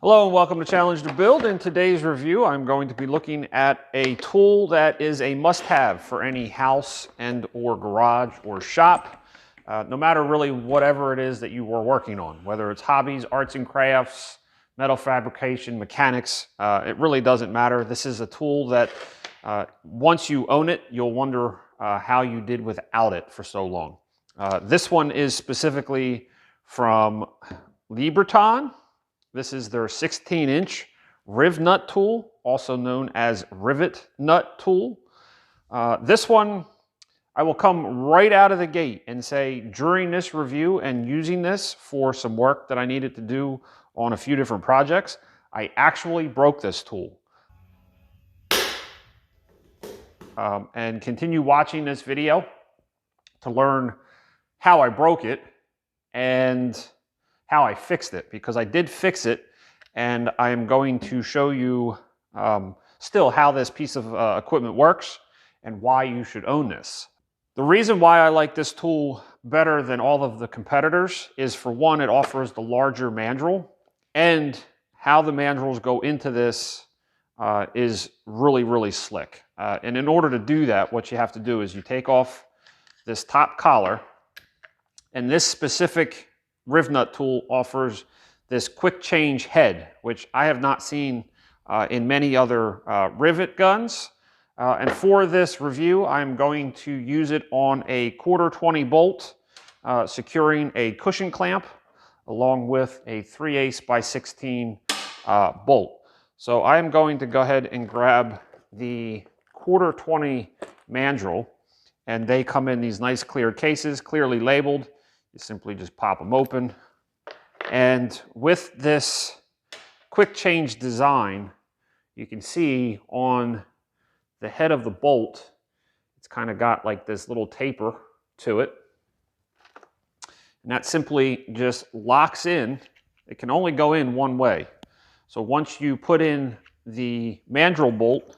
Hello and welcome to Challenge to Build. In today's review, I'm going to be looking at a tool that is a must-have for any house and or garage or shop, no matter really whatever it is that you are working on, whether it's hobbies, arts and crafts, metal fabrication, mechanics, it really doesn't matter. This is a tool that once you own it, you'll wonder how you did without it for so long. This one is specifically from Libraton. This is their 16-inch Rivnut tool, also known as Rivnut tool. This one, I will come right out of the gate and say during this review and using this for some work that I needed to do on a few different projects, I actually broke this tool. And continue watching this video to learn how I broke it and how I fixed it, because I did fix it, and I am going to show you still how this piece of equipment works and why you should own this. The reason why I like this tool better than all of the competitors is, for one, it offers the larger mandrel, and how the mandrels go into this is really, really slick. And in order to do that, what you have to do is you take off this top collar, and this specific Rivnut tool offers this quick change head, which I have not seen in many other rivet guns. And for this review, I'm going to use it on a 1/4 bolt, securing a cushion clamp, along with a 3/8 by 16 bolt. So I'm going to go ahead and grab the 1/4 mandrel, and they come in these nice clear cases, clearly labeled. You simply just pop them open. And with this quick change design, you can see on the head of the bolt, it's kind of got like this little taper to it. And that simply just locks in. It can only go in one way. So once you put in the mandrel bolt,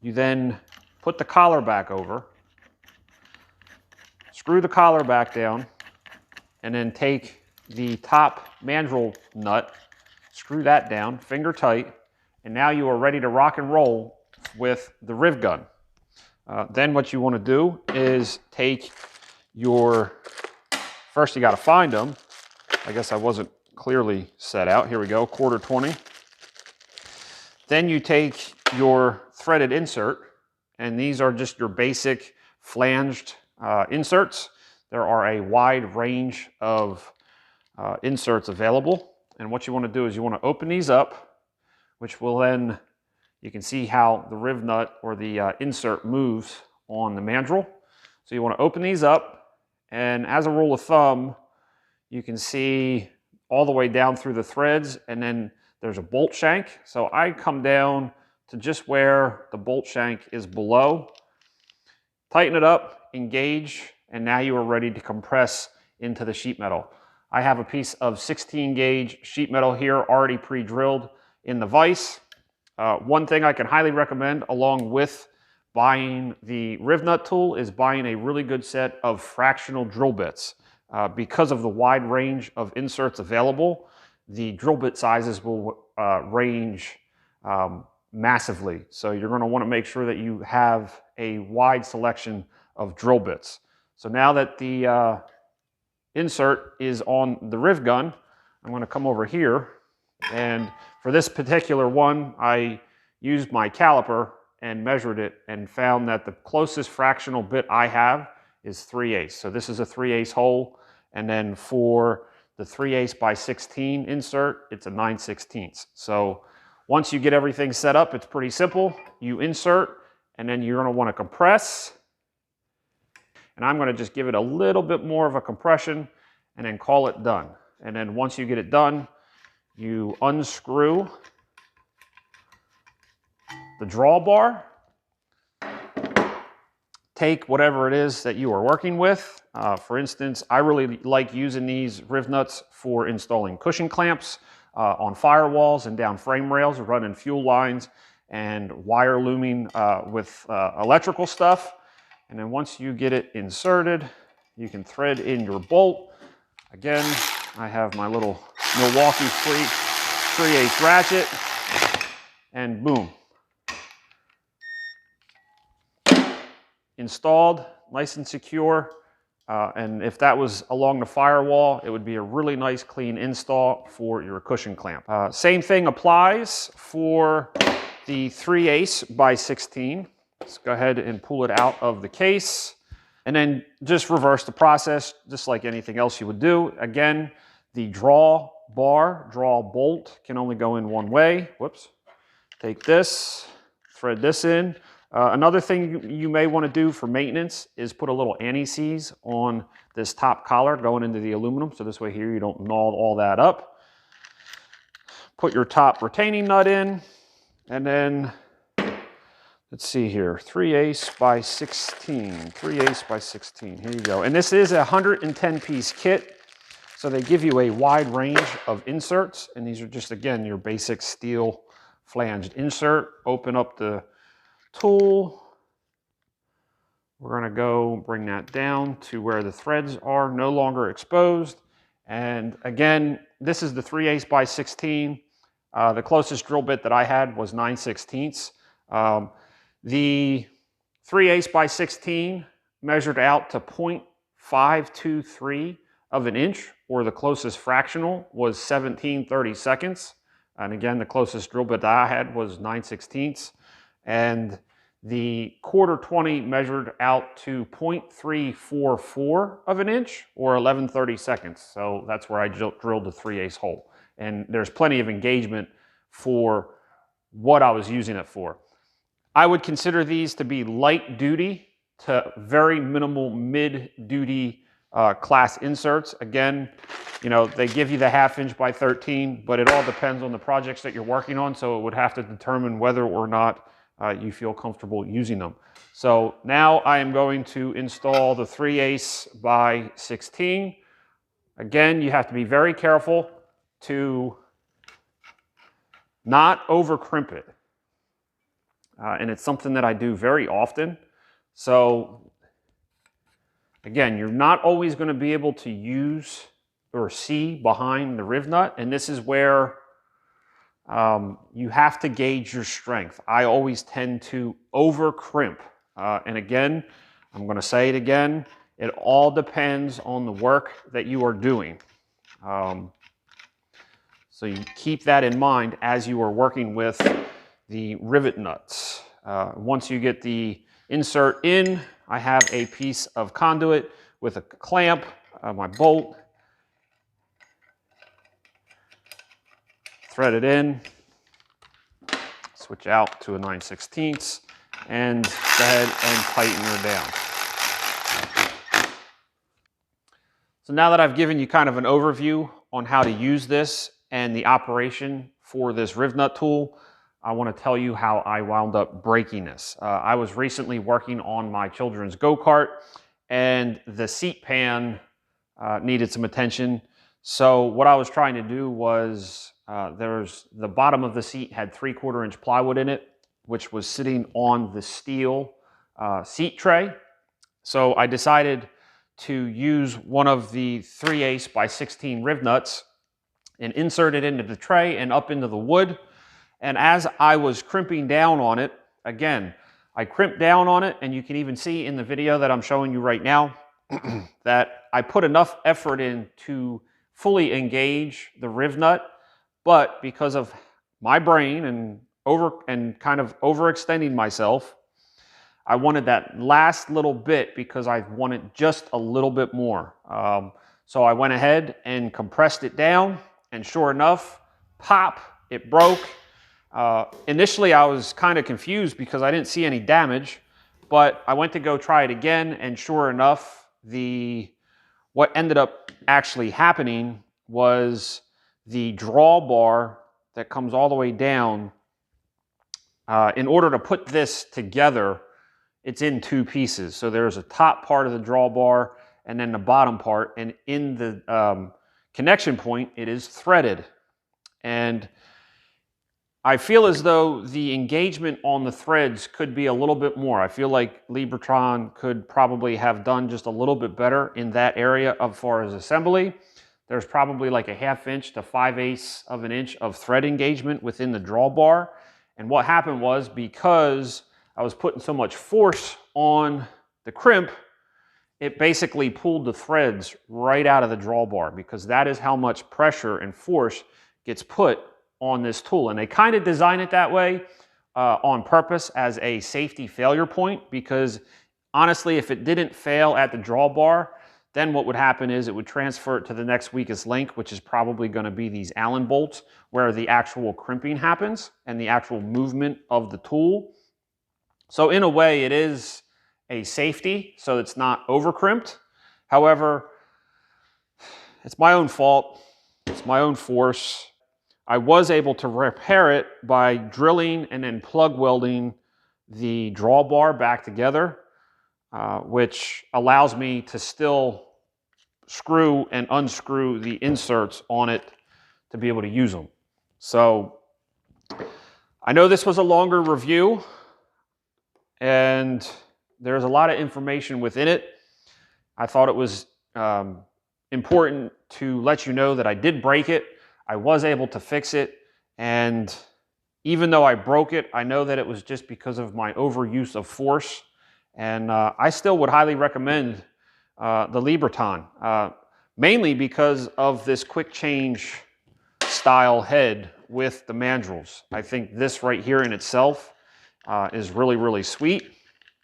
you then put the collar back over, screw the collar back down, and then take the top mandrel nut, screw that down, finger tight, and now you are ready to rock and roll with the Riv gun. Then what you want to do is take your, first you got to find them. I guess I wasn't clearly set out. Here we go, 1/4. Then you take your threaded insert, and these are just your basic flanged inserts. There are a wide range of inserts available. And what you want to do is you want to open these up, which will then, you can see how the Rivnut or the insert moves on the mandrel. So you want to open these up, and as a rule of thumb, you can see all the way down through the threads, and then there's a bolt shank. So I come down to just where the bolt shank is below, tighten it up, engage, and now you are ready to compress into the sheet metal. I have a piece of 16 gauge sheet metal here already pre-drilled in the vise. One thing I can highly recommend along with buying the Rivnut tool is buying a really good set of fractional drill bits. Because of the wide range of inserts available, the drill bit sizes will range massively. So you're going to want to make sure that you have a wide selection of drill bits. So now that the insert is on the Riv gun, I'm going to come over here, and for this particular one, I used my caliper and measured it and found that the closest fractional bit I have is 3/8. So this is a 3/8 hole, and then for the 3/8 by 16 insert, it's a 9/16. So once you get everything set up, it's pretty simple. You insert, and then you're going to want to compress. And I'm going to just give it a little bit more of a compression and then call it done. And then once you get it done, you unscrew the drawbar, take whatever it is that you are working with. For instance, I really like using these Rivnuts for installing cushion clamps on firewalls and down frame rails, running fuel lines and wire looming with electrical stuff. And then once you get it inserted, you can thread in your bolt. Again, I have my little Milwaukee freak 3/8 ratchet, and boom. Installed, nice and secure. And if that was along the firewall, it would be a really nice clean install for your cushion clamp. Same thing applies for the 3/8 by 16. Let's go ahead and pull it out of the case. And then just reverse the process, just like anything else you would do. Again, the draw bolt can only go in one way. Whoops. Take this, thread this in. Another thing you may want to do for maintenance is put a little anti-seize on this top collar going into the aluminum. So this way here you don't gnaw all that up. Put your top retaining nut in, and then let's see here, 3/8 by 16, 3/8 by 16, here you go. And this is a 110-piece kit, so they give you a wide range of inserts, and these are just, again, your basic steel flanged insert. Open up the tool. We're gonna go bring that down to where the threads are no longer exposed. And again, this is the 3/8 by 16. The closest drill bit that I had was 9/16. The 3/8 by 16 measured out to 0.523 of an inch, or the closest fractional was 17/32. And again, the closest drill bit that I had was 9/16. And the 1/4 measured out to 0.344 of an inch, or 11/32. So that's where I drilled the 3/8 hole. And there's plenty of engagement for what I was using it for. I would consider these to be light duty to very minimal mid duty class inserts. Again, you know, they give you the 1/2 inch by 13, but it all depends on the projects that you're working on. So it would have to determine whether or not you feel comfortable using them. So now I am going to install the 3/8 by 16. Again, you have to be very careful to not over crimp it. And it's something that I do very often. So again, you're not always going to be able to use or see behind the Rivnut, and this is where you have to gauge your strength. I always tend to over crimp. And again, I'm going to say it again, it all depends on the work that you are doing. So you keep that in mind as you are working with the rivet nuts. Once you get the insert in, I have a piece of conduit with a clamp, my bolt, thread it in, switch out to a 9/16, and go ahead and tighten her down. So now that I've given you kind of an overview on how to use this and the operation for this Rivnut tool, I want to tell you how I wound up breaking this. I was recently working on my children's go-kart, and the seat pan needed some attention. So what I was trying to do was, the bottom of the seat had 3/4 inch plywood in it, which was sitting on the steel seat tray. So I decided to use one of the 3/8 by 16 Rivnuts and insert it into the tray and up into the wood. And as I was crimping down on it, again, I crimped down on it, and you can even see in the video that I'm showing you right now that I put enough effort in to fully engage the Rivnut, but because of my brain and kind of overextending myself, I wanted that last little bit because I wanted just a little bit more. So I went ahead and compressed it down, and sure enough, pop, it broke. Initially, I was kind of confused because I didn't see any damage, but I went to go try it again, and sure enough, what ended up actually happening was the drawbar that comes all the way down. In order to put this together, it's in 2 pieces. So there's a top part of the drawbar and then the bottom part, and in the connection point, it is threaded. And I feel as though the engagement on the threads could be a little bit more. I feel like Libraton could probably have done just a little bit better in that area as far as assembly. there's probably like a 1/2 inch to 5/8 of an inch of thread engagement within the drawbar. And what happened was, because I was putting so much force on the crimp, it basically pulled the threads right out of the drawbar, because that is how much pressure and force gets put on this tool. And they kind of design it that way on purpose as a safety failure point, because honestly, if it didn't fail at the drawbar, then what would happen is it would transfer it to the next weakest link, which is probably going to be these Allen bolts, where the actual crimping happens and the actual movement of the tool. So in a way, it is a safety, so it's not over crimped. However, it's my own fault. It's my own force. I was able to repair it by drilling and then plug welding the drawbar back together, which allows me to still screw and unscrew the inserts on it to be able to use them. So I know this was a longer review, and there's a lot of information within it. I thought it was important to let you know that I did break it. I was able to fix it, and even though I broke it, I know that it was just because of my overuse of force. And I still would highly recommend the Libraton, mainly because of this quick change style head with the mandrels. I think this right here in itself is really, really sweet.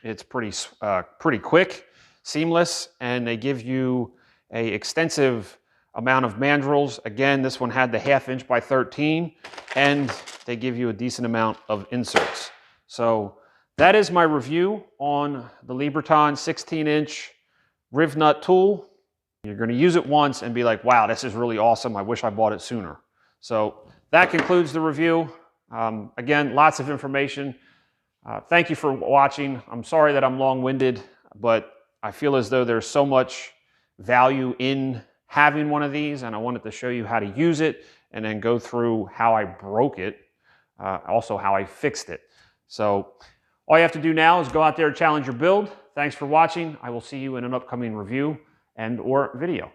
It's pretty quick, seamless, and they give you an extensive amount of mandrels. Again, this one had the 1/2 inch by 13, and they give you a decent amount of inserts. So that is my review on the Libraton 16-inch Rivnut tool. You're going to use it once and be like, wow, this is really awesome. I wish I bought it sooner. So that concludes the review. Again, lots of information. Thank you for watching. I'm sorry that I'm long-winded, but I feel as though there's so much value in having one of these, and I wanted to show you how to use it and then go through how I broke it, also how I fixed it. So all you have to do now is go out there and challenge your build. Thanks for watching. I will see you in an upcoming review and/or video.